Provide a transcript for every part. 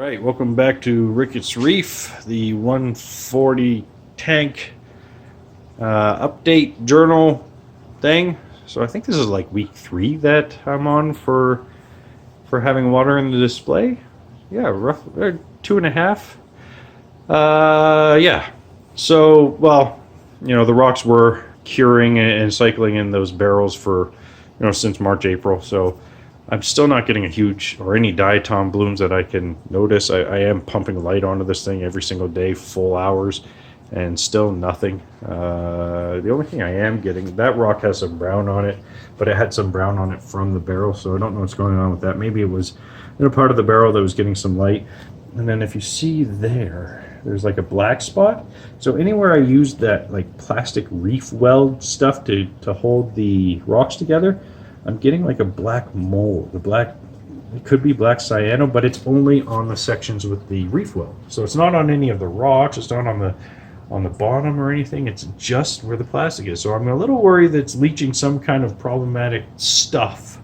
Right, welcome back to Rickets Reef, the 140 tank update journal thing. So I think this is like week 3 that I'm on for having water in the display. Yeah, roughly 2.5. Yeah. So, well, the rocks were curing and cycling in those barrels for, since March, April. So I'm still not getting a huge or any diatom blooms that I can notice. I am pumping light onto this thing every single day, full hours, and still nothing. The only thing I am getting, that rock has some brown on it, but it had some brown on it from the barrel, so I don't know what's going on with that. Maybe it was in a part of the barrel that was getting some light. And then if you see there's like a black spot. So anywhere I used that like plastic reef weld stuff to hold the rocks together, I'm getting like a black mold. It could be black cyano, but it's only on the sections with the reef weld. So it's not on any of the rocks. It's not on the bottom or anything. It's just where the plastic is. So I'm a little worried that it's leaching some kind of problematic stuff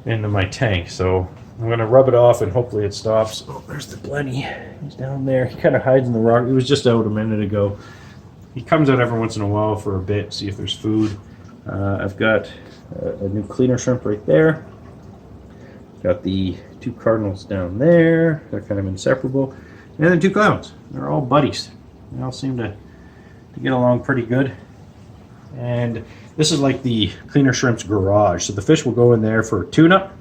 into my tank. So I'm gonna rub it off and hopefully it stops. Oh, there's the blenny. He's down there. He kind of hides in the rock. He was just out a minute ago. He comes out every once in a while for a bit, see if there's food. I've got a new cleaner shrimp right there. Got the 2 cardinals down there. They're kind of inseparable. And then 2 clowns. They're all buddies. They all seem to get along pretty good. And this is like the cleaner shrimp's garage. So the fish will go in there for tune-up,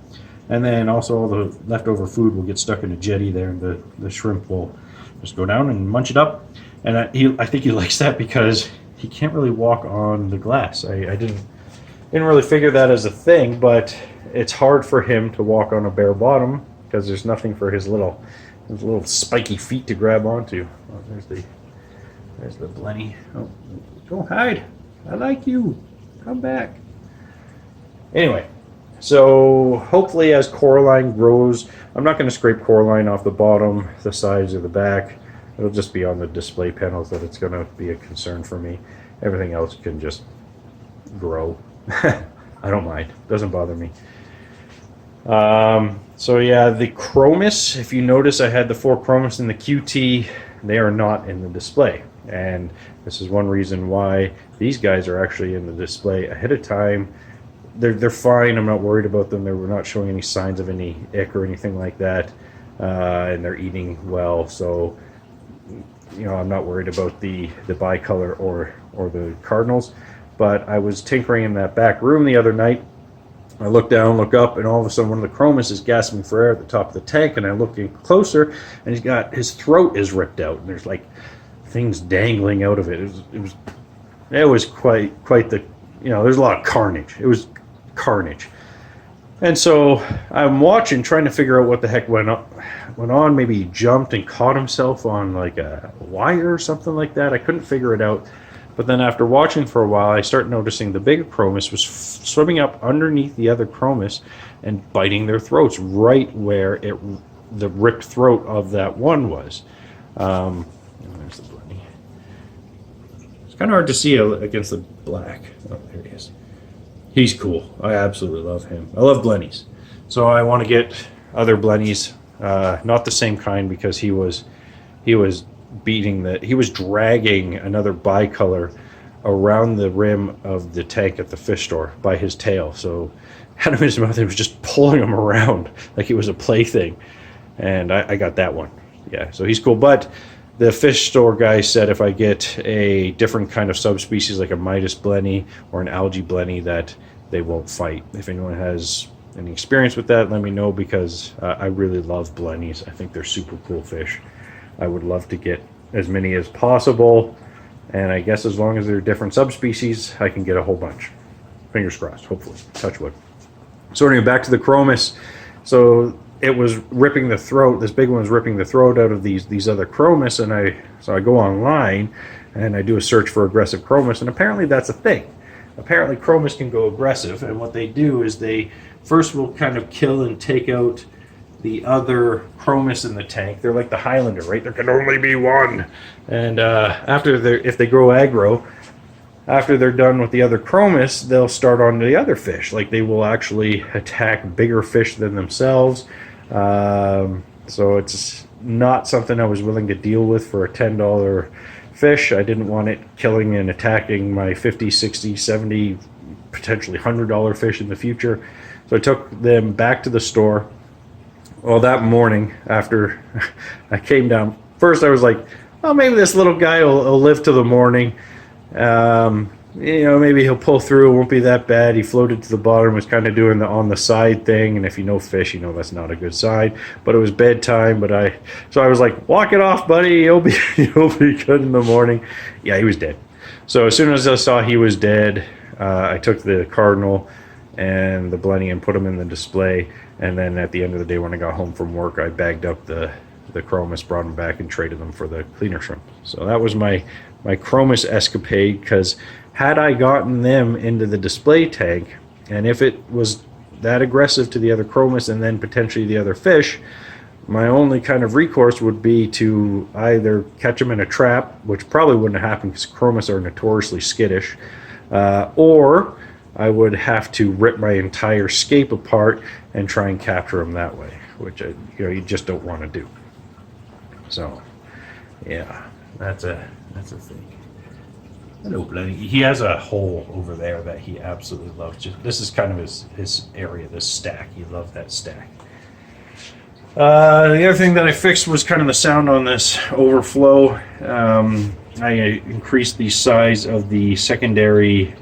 and then also all the leftover food will get stuck in a jetty there, and the shrimp will just go down and munch it up. And I think he likes that because he can't really walk on the glass. I didn't really figure that as a thing, but it's hard for him to walk on a bare bottom because there's nothing for his little spiky feet to grab onto. Oh, there's the blenny. Oh, don't hide. I like you. Come back. Anyway, so hopefully as coralline grows, I'm not going to scrape coralline off the bottom, the sides, or the back. It'll just be on the display panels that it's going to be a concern for me. Everything else can just grow. I don't mind. Doesn't bother me. So yeah, the chromis, if you notice, I had the 4 chromis in the QT. They are not in the display. And this is one reason why these guys are actually in the display ahead of time. They're fine. I'm not worried about them. They're not showing any signs of any ick or anything like that. And they're eating well. So, I'm not worried about the bicolor or the cardinals. But I was tinkering in that back room the other night. I look down, look up, and all of a sudden one of the chromis is gasping for air at the top of the tank, and I look in closer, and his throat is ripped out, and there's like things dangling out of it. It was quite the, there's a lot of carnage. It was carnage. And so I'm watching, trying to figure out what the heck went on. Maybe he jumped and caught himself on like a wire or something like that. I couldn't figure it out. But then after watching for a while, I start noticing the bigger chromis was swimming up underneath the other chromis and biting their throats right where the ripped throat of that one was. There's the blenny. It's kind of hard to see against the black. Oh, there he is. He's cool. I absolutely love him. I love blennies. So I want to get other blennies, not the same kind, because he was dragging another bicolor around the rim of the tank at the fish store by his tail. So had him in his mouth, he was just pulling him around like he was a plaything. And I got that one. Yeah, so he's cool. But the fish store guy said if I get a different kind of subspecies like a Midas blenny or an algae blenny, that they won't fight. If anyone has any experience with that, let me know, because I really love blennies. I think they're super cool fish. I would love to get as many as possible, and I guess as long as they're different subspecies, I can get a whole bunch. Fingers crossed, hopefully. Touch wood. So anyway, back to the chromis. So it was ripping the throat. This big one was ripping the throat out of these other chromis, and so I go online and I do a search for aggressive chromis, and apparently that's a thing. Apparently chromis can go aggressive, and what they do is they first will kind of kill and take out the other chromis in the tank. They're like the Highlander, right? There can only be one. And if they grow aggro, after they're done with the other chromis, they'll start on the other fish. Like they will actually attack bigger fish than themselves. So it's not something I was willing to deal with for a $10 fish. I didn't want it killing and attacking my 50, 60, 70, potentially $100 fish in the future. So I took them back to the store. Well, that morning after I came down, first I was like, oh, maybe this little guy will live till the morning. You know, maybe he'll pull through. It won't be that bad. He floated to the bottom, was kind of doing the on the side thing. And if you know fish, you know that's not a good sign. But it was bedtime. So I was like, walk it off, buddy. You'll be good in the morning. Yeah, he was dead. So as soon as I saw he was dead, I took the cardinal and the blenny and put them in the display. And then at the end of the day, when I got home from work, I bagged up the chromis, brought them back, and traded them for the cleaner shrimp. So that was my chromis escapade, because had I gotten them into the display tank, and if it was that aggressive to the other chromis and then potentially the other fish, my only kind of recourse would be to either catch them in a trap, which probably wouldn't have happened because chromis are notoriously skittish, or I would have to rip my entire scape apart and try and capture them that way, which you just don't want to do. So, yeah, that's a thing. Hello, Blenny. He has a hole over there that he absolutely loves. This is kind of his area, this stack. He loved that stack. The other thing that I fixed was kind of the sound on this Overflow. I increased the size of the secondary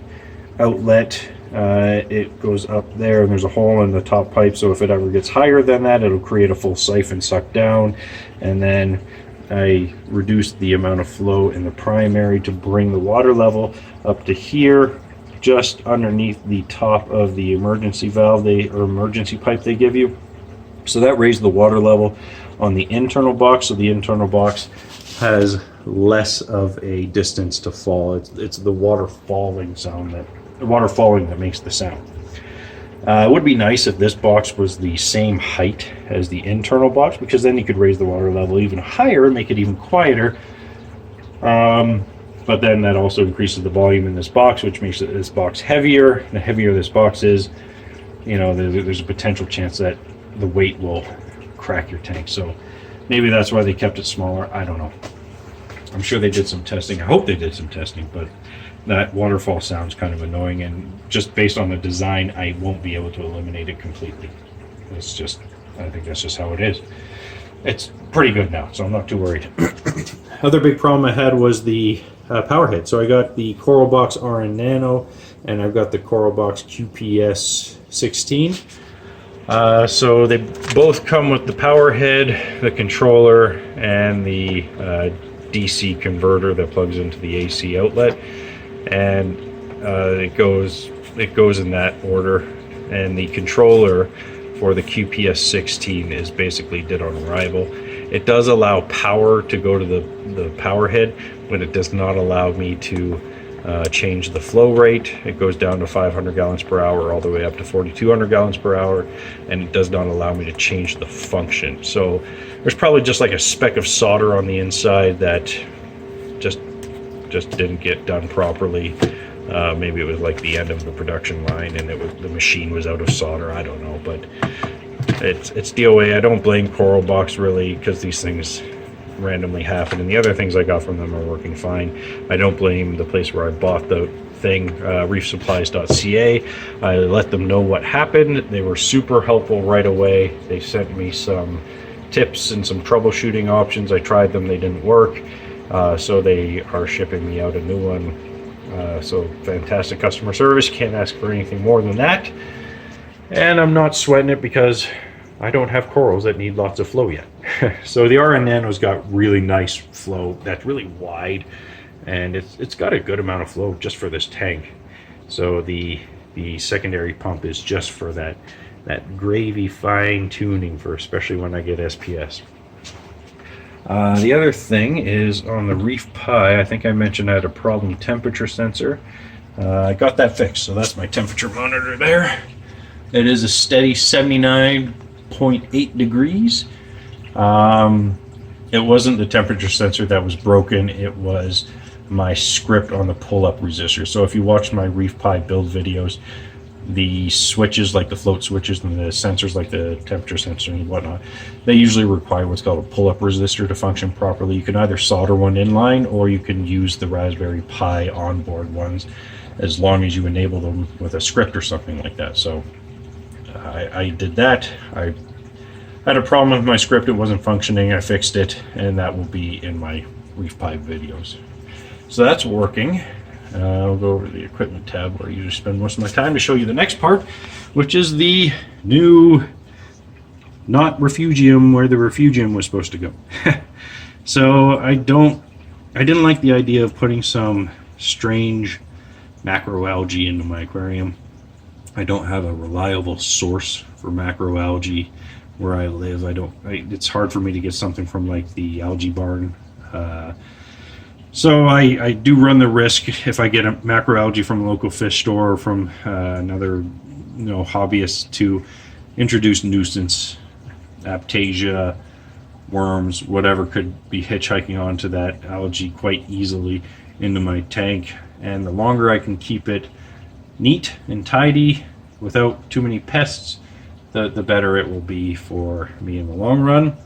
outlet. It goes up there, and there's a hole in the top pipe, so if it ever gets higher than that, it'll create a full siphon suck down. And then I reduced the amount of flow in the primary to bring the water level up to here, just underneath the top of the emergency valve or emergency pipe they give you. So that raised the water level on the internal box, so the internal box has less of a distance to fall. It's the water falling that makes the sound. It would be nice if this box was the same height as the internal box, because then you could raise the water level even higher and make it even quieter. But then that also increases the volume in this box, which makes this box heavier. The heavier this box is, there's a potential chance that the weight will crack your tank. So maybe that's why they kept it smaller. I don't know. I'm sure they did some testing. I hope they did some testing, but that waterfall sounds kind of annoying, and just based on the design, I won't be able to eliminate it completely. I think that's just how it is. It's pretty good now, so I'm not too worried. Other big problem I had was the power head. So I got the Coral Box RN Nano, and I've got the Coral Box QPS 16. So they both come with the power head, the controller, and the DC converter that plugs into the AC outlet. And it goes in that order, and the controller for the QPS 16 is basically dead on arrival. It does allow power to go to the power head, but it does not allow me to change the flow rate. It goes down to 500 gallons per hour all the way up to 4,200 gallons per hour, and it does not allow me to change the function. So there's probably just like a speck of solder on the inside that just didn't get done properly. Maybe it was like the end of the production line and the machine was out of solder. I don't know, but it's DOA. I don't blame Coral Box really, because these things randomly happen, and the other things I got from them are working fine. I don't blame the place where I bought the thing, reefsupplies.ca. I let them know what happened. They were super helpful right away. They sent me some tips and some troubleshooting options. I tried them, they didn't work. So they are shipping me out a new one. So fantastic customer service. Can't ask for anything more than that. And I'm not sweating it because I don't have corals that need lots of flow yet. So the RN Nano's got really nice flow that's really wide, and it's got a good amount of flow just for this tank. So the secondary pump is just for that gravy fine tuning, for especially when I get SPS. The other thing is on the Reef-Pi, I think I mentioned I had a problem temperature sensor. I got that fixed, so that's my temperature monitor there. It is a steady 79.8 degrees. It wasn't the temperature sensor that was broken, it was my script on the pull-up resistor. So if you watch my Reef-Pi build videos, the switches, like the float switches and the sensors, like the temperature sensor and whatnot, they usually require what's called a pull-up resistor to function properly. You can either solder one in line, or you can use the Raspberry Pi onboard ones, as long as you enable them with a script or something like that. So I did that. I had a problem with my script, it wasn't functioning, I fixed it, and that will be in my Reef-Pi videos. So that's working. I'll go over to the equipment tab where I usually spend most of my time to show you the next part, which is the new, not refugium where the refugium was supposed to go. So I didn't like the idea of putting some strange macroalgae into my aquarium. I don't have a reliable source for macroalgae where I live. It's hard for me to get something from like the algae barn. So I do run the risk, if I get a macroalgae from a local fish store or from another hobbyist, to introduce nuisance, aptasia, worms, whatever could be hitchhiking onto that algae quite easily into my tank. And the longer I can keep it neat and tidy without too many pests, the better it will be for me in the long run.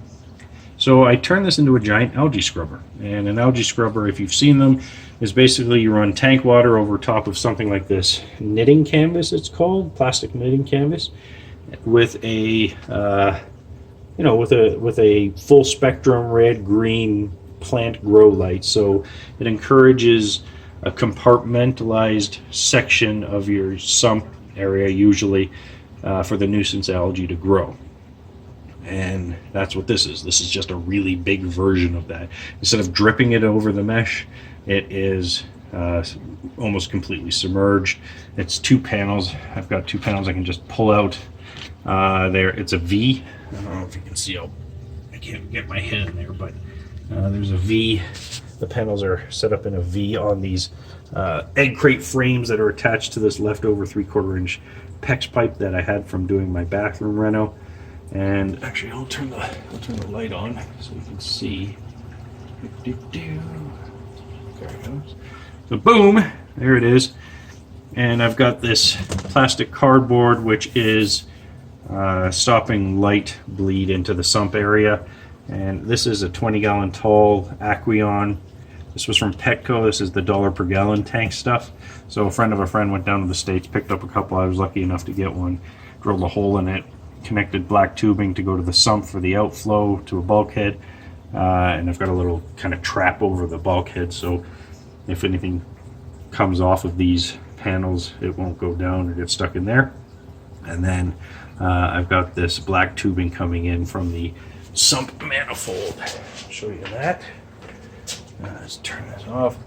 So I turned this into a giant algae scrubber. And an algae scrubber, if you've seen them, is basically you run tank water over top of something like this knitting canvas, it's called, plastic knitting canvas, with a with a full spectrum red green plant grow light. So it encourages a compartmentalized section of your sump area, usually for the nuisance algae to grow. And that's what this is. This is just a really big version of that. Instead of dripping it over the mesh, it is almost completely submerged. It's 2 panels. I've got 2 panels I can just pull out. There, it's a V. I don't know if you can see. I can't get my head in there, but there's a V. The panels are set up in a V on these egg crate frames that are attached to this leftover 3/4 inch PEX pipe that I had from doing my bathroom reno. And actually, I'll turn the light on so you can see. There it goes. So boom, there it is. And I've got this plastic cardboard, which is stopping light bleed into the sump area. And this is a 20-gallon tall Aqueon. This was from Petco. This is the $1 per gallon tank stuff. So a friend of a friend went down to the States, picked up a couple. I was lucky enough to get one, drilled a hole in it, connected black tubing to go to the sump for the outflow to a bulkhead, and I've got a little kind of trap over the bulkhead, so if anything comes off of these panels, it won't go down or get stuck in there. And then I've got this black tubing coming in from the sump manifold. I'll show you that. Let's turn this off.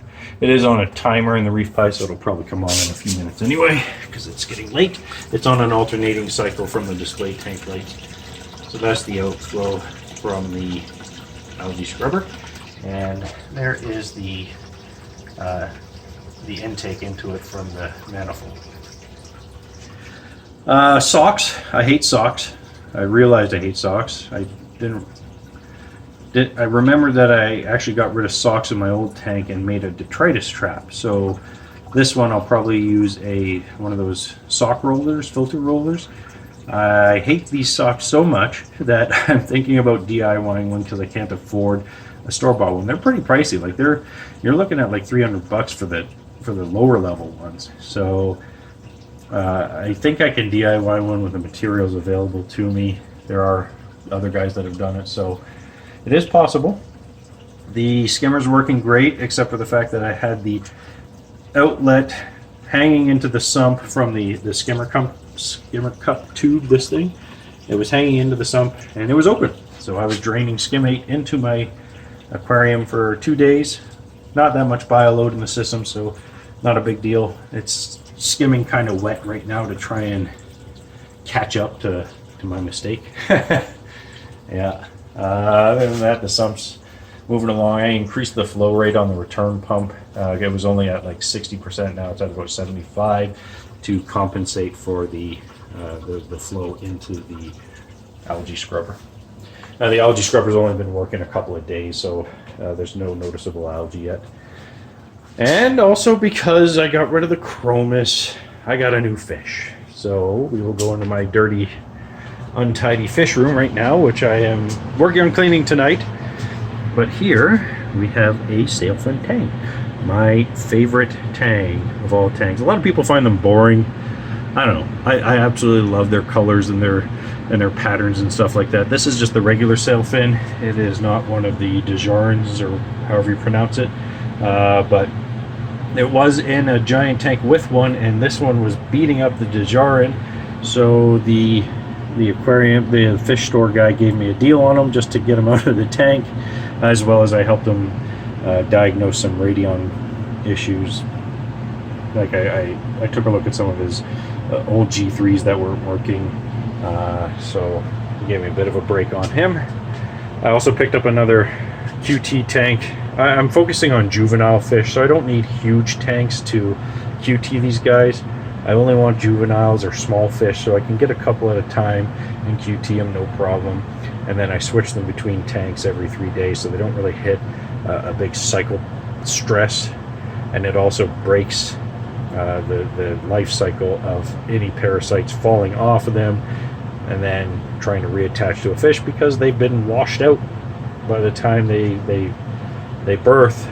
It is on a timer in the Reef-Pi, so it'll probably come on in a few minutes anyway, because it's getting late. It's on an alternating cycle from the display tank lights. So that's the outflow from the algae scrubber. And there is the intake into it from the manifold. Socks. I hate socks. I realized I hate socks. I remembered that I actually got rid of socks in my old tank and made a detritus trap. So this one I'll probably use one of those sock rollers, filter rollers. I hate these socks so much that I'm thinking about DIYing one because I can't afford a store-bought one. They're pretty pricey. Like you're looking at like $300 for the lower level ones. So I think I can DIY one with the materials available to me. There are other guys that have done it, so it is possible. The skimmer's working great, except for the fact that I had the outlet hanging into the sump from the skimmer cup tube, this thing. It was hanging into the sump and it was open. So I was draining skimmate into my aquarium for 2 days. Not that much bioload in the system, so not a big deal. It's skimming kind of wet right now to try and catch up to my mistake. Yeah. Other than that, the sump's moving along. I increased the flow rate on the return pump. It was only at like 60%. Now it's at about 75 to compensate for the flow into the algae scrubber. Now the algae scrubber's only been working a couple of days, so there's no noticeable algae yet. And also because I got rid of the chromis, I got a new fish. So we will go into my dirty, untidy fish room right now, which I am working on cleaning tonight. But here we have a sailfin tang, my favorite tang of all tangs. A lot of people find them boring. I don't know. I absolutely love their colors and their patterns and stuff like that. This is just the regular sailfin. It is not one of the Desjardins or however you pronounce it, but it was in a giant tank with one, and this one was beating up the Desjardins. So the aquarium, the fish store guy gave me a deal on them just to get them out of the tank, as well as I helped him diagnose some radion issues. Like I took a look at some of his old G3s that weren't working, so he gave me a bit of a break on him. I also picked up another QT tank. I'm focusing on juvenile fish, so I don't need huge tanks to QT these guys. I only want juveniles or small fish, so I can get a couple at a time and QT them no problem. And then I switch them between tanks every 3 days, so they don't really hit a big cycle stress, and it also breaks the life cycle of any parasites falling off of them and then trying to reattach to a fish, because they've been washed out by the time they birth,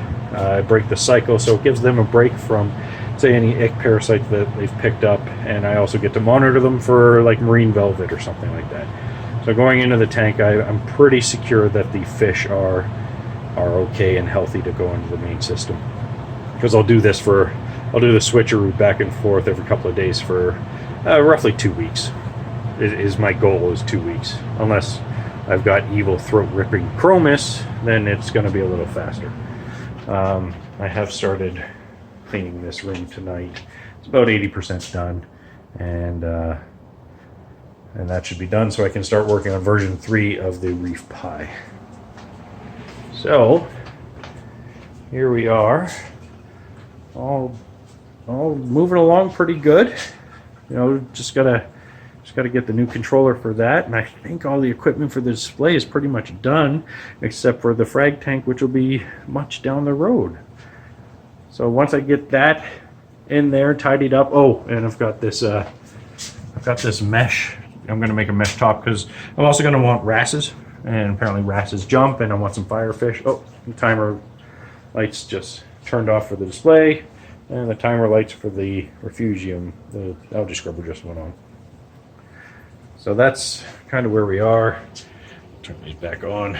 break the cycle. So it gives them a break from, say, any ick parasites that they've picked up, and I also get to monitor them for like marine velvet or something like that. So going into the tank, I'm pretty secure that the fish are okay and healthy to go into the main system, because I'll do the switcheroo back and forth every couple of days for roughly 2 weeks. Is my goal is 2 weeks, unless I've got evil throat ripping chromis, then it's going to be a little faster. I have started cleaning this room tonight. It's about 80% done, and that should be done so I can start working on version 3 of the Reef-Pi. So here we are, all moving along pretty good. You know, just gotta get the new controller for that, and I think all the equipment for the display is pretty much done, except for the frag tank, which will be much down the road. So once I get that in there, tidied up. Oh, and I've got this mesh. I'm going to make a mesh top, because I'm also going to want wrasses, and apparently wrasses jump, and I want some firefish. Oh, the timer lights just turned off for the display, and the timer lights for the refugium, the algae scrubber, just went on. So that's kind of where we are. Turn these back on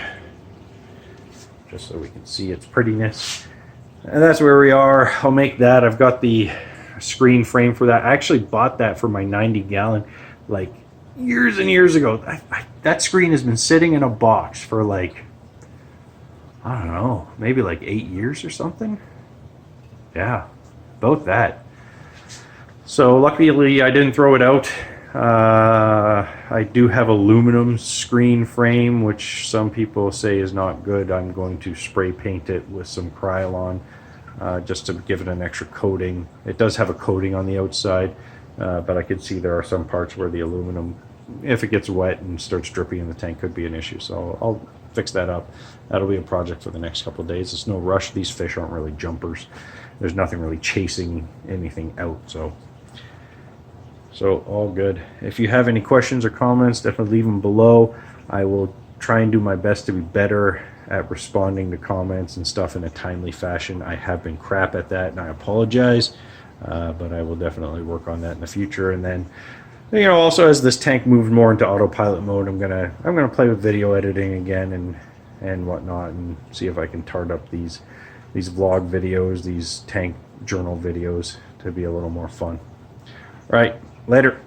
just so we can see its prettiness. And that's where we are. I'll make that. I've got the screen frame for that. I actually bought that for my 90-gallon like years and years ago. That screen has been sitting in a box for like, I don't know, maybe like 8 years or something. Yeah, about that. So luckily I didn't throw it out. I do have aluminum screen frame, which some people say is not good. I'm going to spray paint it with some Krylon, just to give it an extra coating. It does have a coating on the outside, but I can see there are some parts where the aluminum, if it gets wet and starts dripping in the tank, could be an issue. So I'll fix that up. That'll be a project for the next couple of days. It's no rush. These fish aren't really jumpers. There's nothing really chasing anything out, so all good. If you have any questions or comments, definitely leave them below. I will try and do my best to be better at responding to comments and stuff in a timely fashion. I have been crap at that, and I apologize, but I will definitely work on that in the future. And then, you know, also as this tank moves more into autopilot mode, I'm gonna play with video editing again and whatnot, and see if I can tart up these vlog videos, these tank journal videos, to be a little more fun. All right. Later.